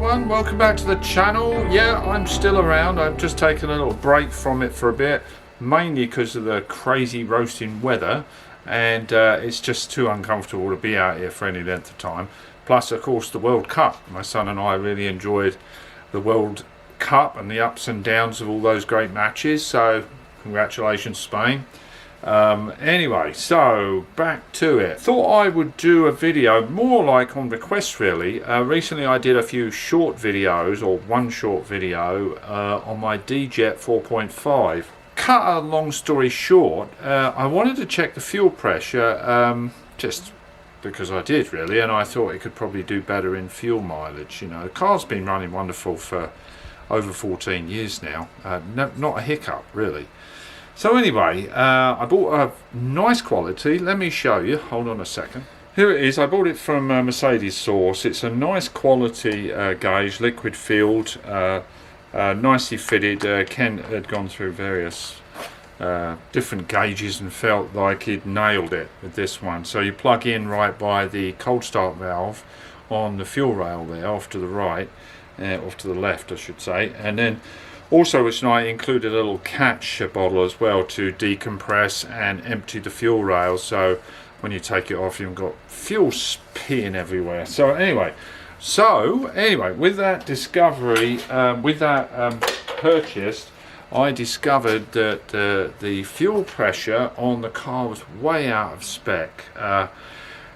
everyone, welcome back to the channel. Yeah, I'm still around. I've just taken a little break from it for a bit, mainly because of the crazy roasting weather, and it's just too uncomfortable to be out here for any length of time. Plus, of course, the World Cup. My son and I really enjoyed the World Cup and the ups and downs of all those great matches, so congratulations, Spain. Anyway, so back to it. Thought I would do a video more like on request, really. Recently I did a few short videos, or one short video on my D-Jet 4.5. Cut a long story short, I wanted to check the fuel pressure, just because I did really, and I thought it could probably do better in fuel mileage. You know, the car's been running wonderful for over 14 years now. Not a hiccup really. So anyway, I bought a nice quality. Let me show you. Hold on a second. Here it is. I bought it from Mercedes Source. It's a nice quality gauge, liquid filled, nicely fitted. Ken had gone through various different gauges and felt like he'd nailed it with this one. So you plug in right by the cold start valve on the fuel rail there, off to the right, off to the left I should say, and then also, which I included a little catch bottle as well to decompress and empty the fuel rail, so when you take it off you've got fuel peeing everywhere. So anyway, with that discovery, with that purchase, I discovered that the fuel pressure on the car was way out of spec.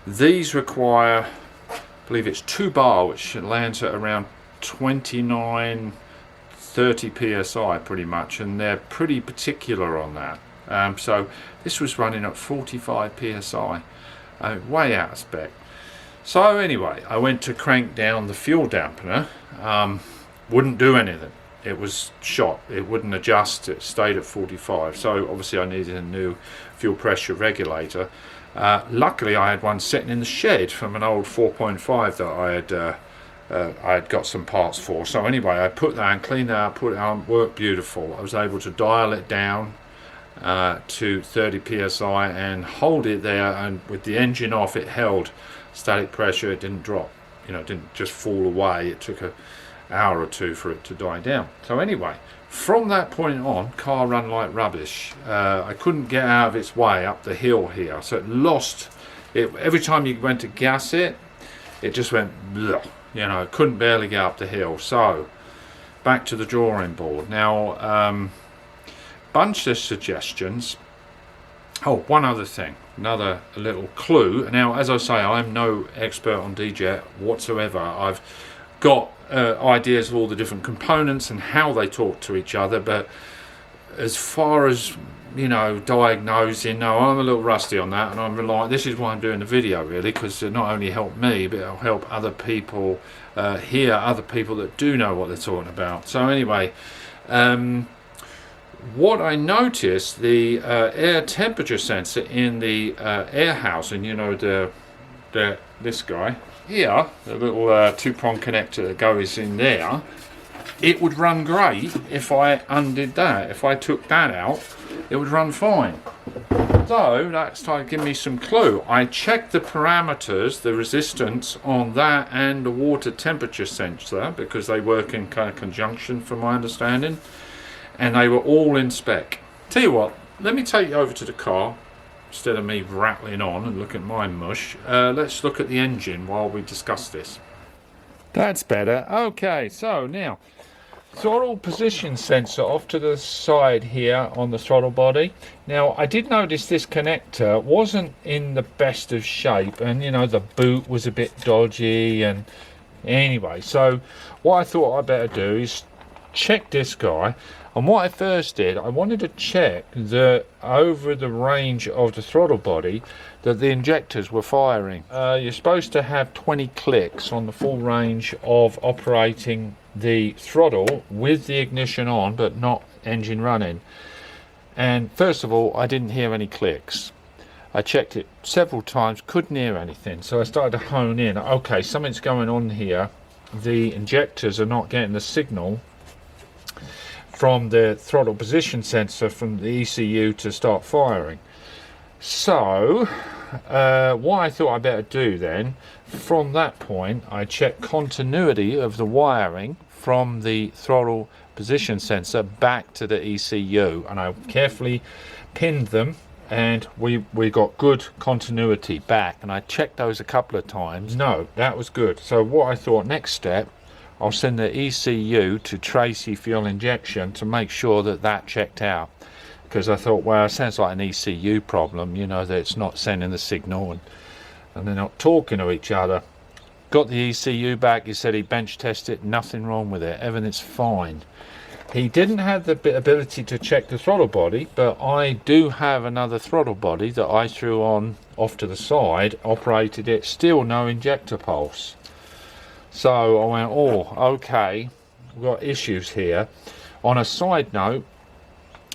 These require, I believe it's 2 bar, which lands at around 29-30 psi pretty much, and they're pretty particular on that. So this was running at 45 psi, way out of spec. So anyway, I went to crank down the fuel dampener, wouldn't do anything. It was shot, it wouldn't adjust, it stayed at 45. So obviously I needed a new fuel pressure regulator. Luckily I had one sitting in the shed from an old 4.5 that I had got some parts for. So anyway, I put that and cleaned that out, put it on, worked beautiful. I was able to dial it down to 30 psi and hold it there, and with the engine off it held static pressure. It didn't drop, you know, it didn't just fall away. It took an hour or two for it to die down. So anyway, from that point on, car ran like rubbish. I couldn't get out of its way up the hill here, so it lost it every time you went to gas it. It just went bleh. You know, couldn't barely get up the hill. So back to the drawing board. Now, bunch of suggestions. Oh, one other thing, another little clue. Now, as I say, I'm no expert on D-Jet whatsoever. I've got ideas of all the different components and how they talk to each other, but as far as, you know, diagnosing, no, I'm a little rusty on that, and I'm relying. This is why I'm doing the video really, because it not only help me, but it'll help other people hear other people that do know what they're talking about. So anyway, what I noticed, the air temperature sensor in the air housing, you know, this guy here, the little 2-prong connector that goes in there, it would run great if I undid that. If I took that out, it would run fine. So that's started giving me some clue. I checked the parameters, the resistance on that and the water temperature sensor, because they work in kind of conjunction from my understanding, and they were all in spec. Tell you what, let me take you over to the car instead of me rattling on and looking at my mush. Let's look at the engine while we discuss this. That's better. Okay, so now throttle position sensor off to the side here on the throttle body. Now I did notice this connector wasn't in the best of shape, and you know, the boot was a bit dodgy, and anyway, so what I thought I'd better do is check this guy. And what I first did, I wanted to check that over the range of the throttle body that the injectors were firing. You're supposed to have 20 clicks on the full range of operating the throttle with the ignition on but not engine running. And first of all, I didn't hear any clicks. I checked it several times, couldn't hear anything, so I started to hone in. Okay, something's going on here. The injectors are not getting the signal from the throttle position sensor from the ECU to start firing. So what I thought I'd better do then, from that point I checked continuity of the wiring from the throttle position sensor back to the ECU, and I carefully pinned them, and we got good continuity back, and I checked those a couple of times. No, that was good. So what I thought, next step, I'll send the ECU to Tracy fuel injection to make sure that that checked out, because I thought, well, it sounds like an ECU problem, you know, that it's not sending the signal and they're not talking to each other. Got the ECU back. He said he bench tested it, nothing wrong with it, everything's fine. He didn't have the ability to check the throttle body, but I do have another throttle body that I threw on off to the side, operated it, still no injector pulse. So I went, oh, okay, we've got issues here. On a side note,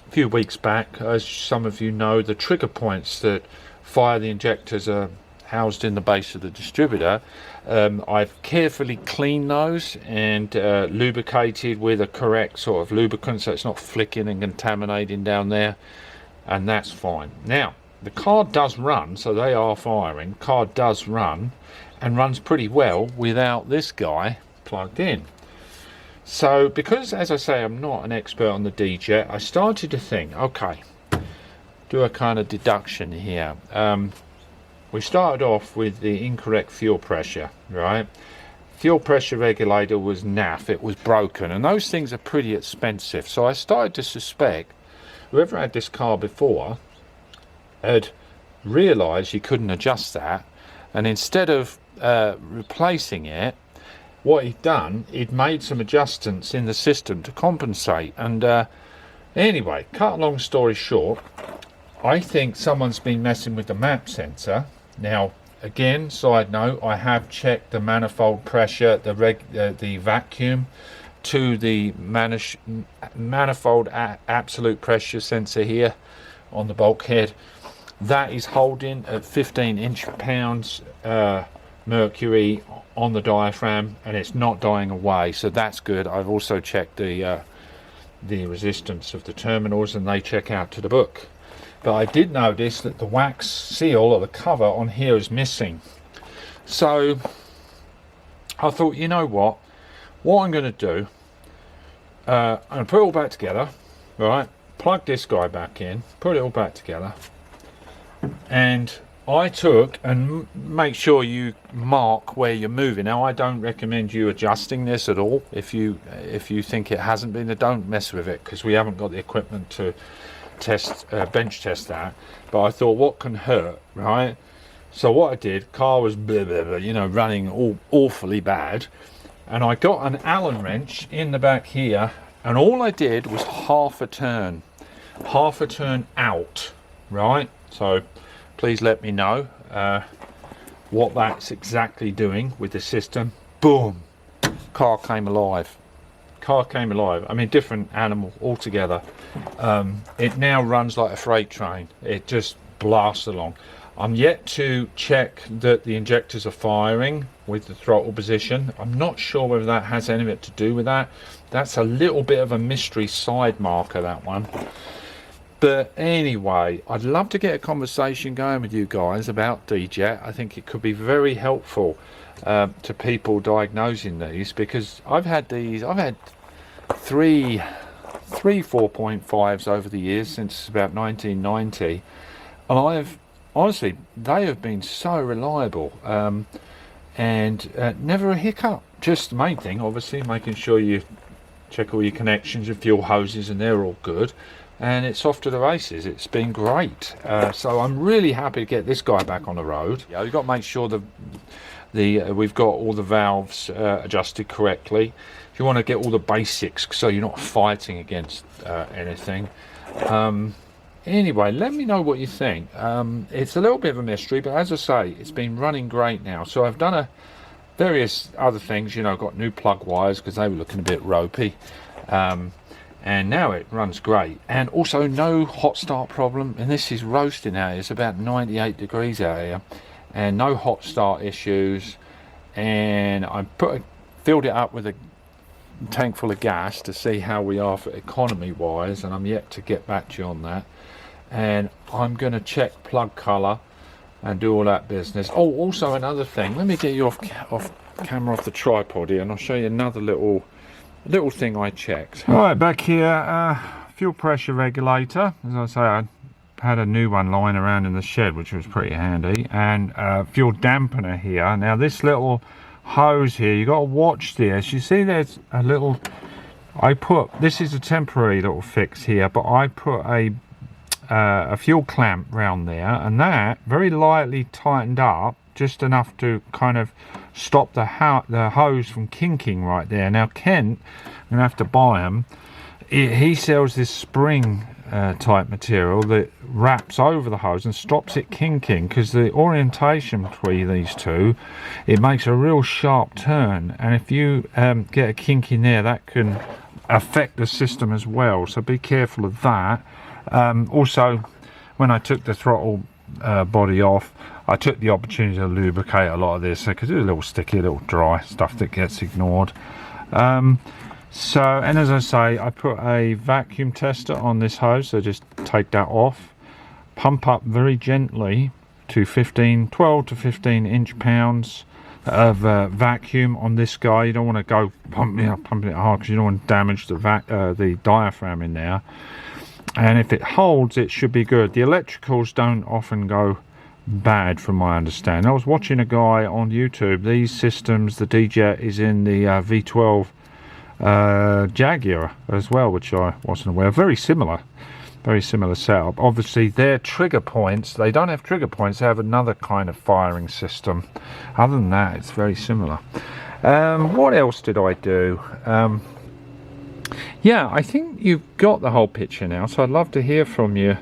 a few weeks back, as some of you know, the trigger points that fire the injectors are housed in the base of the distributor. I've carefully cleaned those and lubricated with a correct sort of lubricant so it's not flicking and contaminating down there, and that's fine. Now the car does run, so they are firing. Car does run and runs pretty well without this guy plugged in. So because, as I say, I'm not an expert on the D-Jet, I started to think, okay, do a kind of deduction here. We started off with the incorrect fuel pressure, right? Fuel pressure regulator was naff, it was broken, and those things are pretty expensive. So I started to suspect whoever had this car before had realised you couldn't adjust that, and instead of replacing it, what he'd done, he'd made some adjustments in the system to compensate. And anyway, cut a long story short, I think someone's been messing with the map sensor. Now, again, side note, I have checked the manifold pressure, the vacuum to the manifold absolute pressure sensor here on the bulkhead. That is holding at 15 inch-pounds mercury on the diaphragm, and it's not dying away, so that's good. I've also checked the resistance of the terminals, and they check out to the book. But I did notice that the wax seal or the cover on here is missing. So I thought, you know what I'm going to do, I'm going to put it all back together, right? Plug this guy back in, put it all back together, and I took, and make sure you mark where you're moving. Now, I don't recommend you adjusting this at all. If you think it hasn't been, don't mess with it, because we haven't got the equipment to bench test that. But I thought, what can hurt, right? So what I did, car was blah, blah, blah, you know, running all awfully bad, and I got an Allen wrench in the back here, and all I did was half a turn out, right? So please let me know what that's exactly doing with the system. Boom, car came alive. I mean, different animal altogether. It now runs like a freight train. It just blasts along. I'm yet to check that the injectors are firing with the throttle position. I'm not sure whether that has anything to do with that. That's a little bit of a mystery side marker, that one. But anyway, I'd love to get a conversation going with you guys about D-Jet. I think it could be very helpful to people diagnosing these, because I've had three 4.5s over the years since about 1990, and honestly, they have been so reliable, and never a hiccup. Just the main thing, obviously, making sure you check all your connections, your fuel hoses, and they're all good, and it's off to the races. It's been great. So I'm really happy to get this guy back on the road. Yeah, you've got to make sure we've got all the valves adjusted correctly. If you want to get all the basics, so you're not fighting against anything. Anyway, let me know what you think. It's a little bit of a mystery, but as I say, it's been running great now. So I've done various other things, you know, got new plug wires because they were looking a bit ropey. And now it runs great, and also no hot start problem. And this is roasting out here. It's about 98 degrees out here, and no hot start issues. And I filled it up with a tank full of gas to see how we are for economy wise, and I'm yet to get back to you on that. And I'm going to check plug color and do all that business. Oh, also another thing, let me get you off camera, off the tripod here, and I'll show you another little thing I checked. All right, back here, fuel pressure regulator. As I say, I had a new one lying around in the shed, which was pretty handy, and fuel dampener here. Now this little hose here, you got to watch this. You see there's a little, this is a temporary little fix here, but I put a fuel clamp round there, and that very lightly tightened up just enough to kind of stop the hose from kinking right there. Now Kent, I'm gonna have to buy him, he sells this spring type material that wraps over the hose and stops it kinking, because the orientation between these two, it makes a real sharp turn, and if you get a kink in there, that can affect the system as well, so be careful of that. Also, when I took the throttle body off, I took the opportunity to lubricate a lot of this, because it's a little sticky, a little dry stuff that gets ignored. So, and as I say, I put a vacuum tester on this hose, so just take that off, pump up very gently to 12 to 15 inch-pounds of vacuum on this guy. You don't want to go pumping it hard, because you don't want to damage the diaphragm in there. And if it holds, it should be good. The electricals don't often go bad, from my understanding. I was watching a guy on YouTube, these systems, the D-Jet is in the V12 Jaguar as well, which I wasn't aware. Very similar setup. Obviously their trigger points, they don't have trigger points, they have another kind of firing system. Other than that, it's very similar. What else did I do? Yeah, I think you've got the whole picture now, so I'd love to hear from you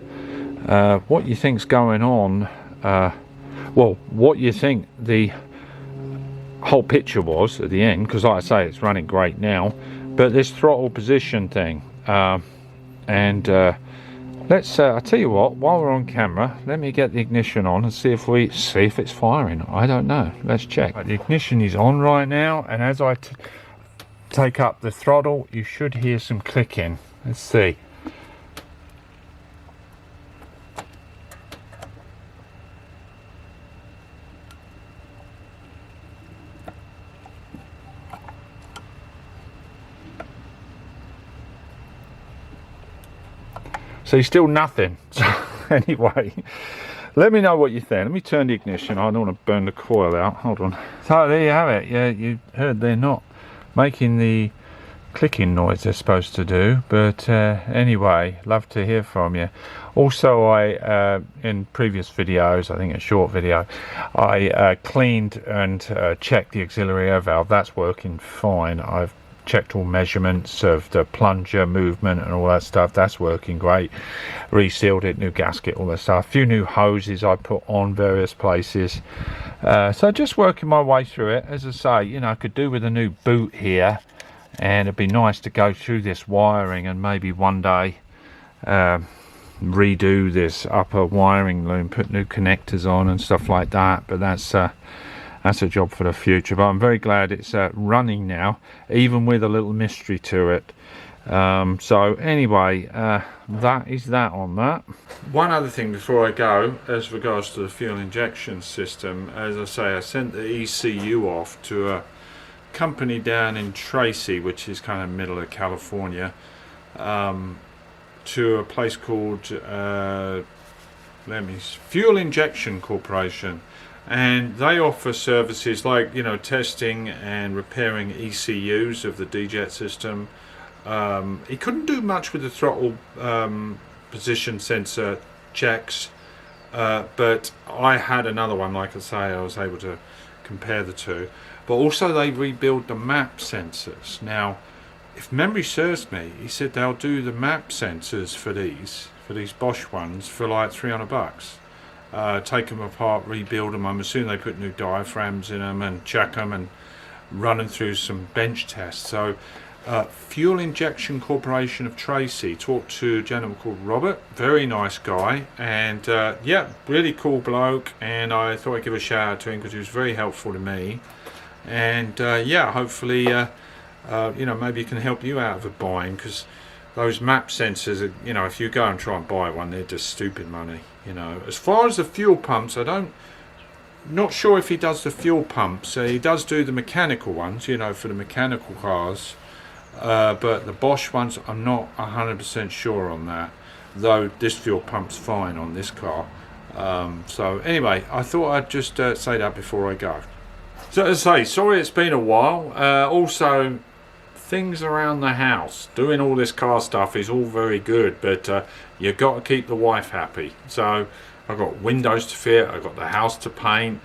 what you think's going on. Well, what you think the whole picture was at the end, because like I say, it's running great now, but this throttle position thing, let's I'll tell you what, while we're on camera, let me get the ignition on and see if it's firing. I don't know, let's check. The ignition is on right now, and as I take up the throttle, you should hear some clicking. Let's see. So still nothing. So anyway, let me know what you think. Let me turn the ignition. I don't want to burn the coil out. Hold on. So there you have it. Yeah, you heard they're not making the clicking noise they're supposed to do, but anyway, love to hear from you. Also, I in previous videos, I think a short video, I cleaned and checked the auxiliary air valve. That's working fine. I've checked all measurements of the plunger movement and all that stuff. That's working great. Resealed it, new gasket, all that stuff. A few new hoses I put on various places. So just working my way through it. As I say, you know, I could do with a new boot here, and it'd be nice to go through this wiring and maybe one day redo this upper wiring loom, put new connectors on and stuff like that. But that's a job for the future. But I'm very glad it's running now, even with a little mystery to it. So anyway, that is that on that. One other thing before I go, as regards to the fuel injection system, as I say, I sent the ECU off to a company down in Tracy, which is kind of middle of California, to a place called Fuel Injection Corporation. And they offer services like, you know, testing and repairing ECUs of the D-Jet system. He couldn't do much with the throttle position sensor checks, but I had another one, like I say, I was able to compare the two. But also they rebuild the map sensors. Now, if memory serves me, he said they'll do the map sensors for these Bosch ones for like $300. Take them apart, rebuild them. I'm assuming they put new diaphragms in them and check them and run them through some bench tests. So Fuel Injection Corporation of Tracy, talked to a gentleman called Robert, very nice guy, and yeah, really cool bloke, and I thought I'd give a shout out to him because he was very helpful to me. And yeah, hopefully you know, maybe he can help you out with buying, because those map sensors are, you know, if you go and try and buy one, they're just stupid money, you know. As far as the fuel pumps, not sure if he does the fuel pumps. He does do the mechanical ones, you know, for the mechanical cars, but the Bosch ones, I'm not 100% sure on that, though this fuel pump's fine on this car. So anyway, I thought I'd just say that before I go. So as I say, sorry it's been a while. Also, things around the house, doing all this car stuff is all very good, but you've got to keep the wife happy. So I've got windows to fit, I've got the house to paint,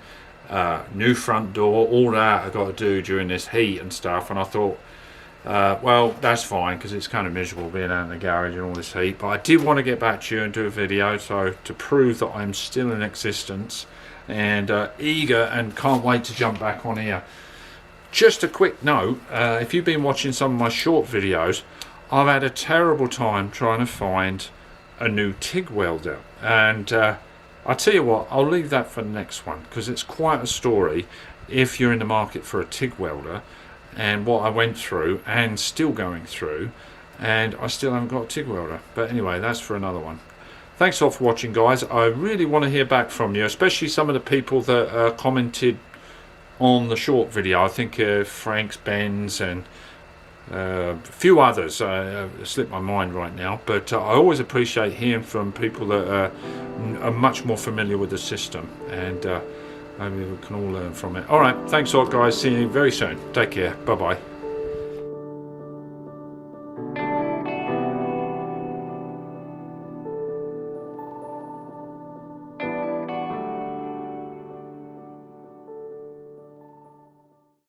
new front door, all that I've got to do during this heat and stuff. And I thought, well, that's fine, because it's kind of miserable being out in the garage in all this heat. But I did want to get back to you and do a video, so to prove that I'm still in existence, and eager and can't wait to jump back on here. Just a quick note, if you've been watching some of my short videos, I've had a terrible time trying to find a new TIG welder, and I'll tell you what, I'll leave that for the next one, because it's quite a story if you're in the market for a TIG welder, and what I went through and still going through, and I still haven't got a TIG welder. But anyway, that's for another one. Thanks all for watching, guys. I really want to hear back from you, especially some of the people that commented on the short video. I think Frank's Benz and a few others slip my mind right now, but I always appreciate hearing from people that are much more familiar with the system, and maybe we can all learn from it. All right, thanks a lot, guys. See you very soon. Take care. Bye bye.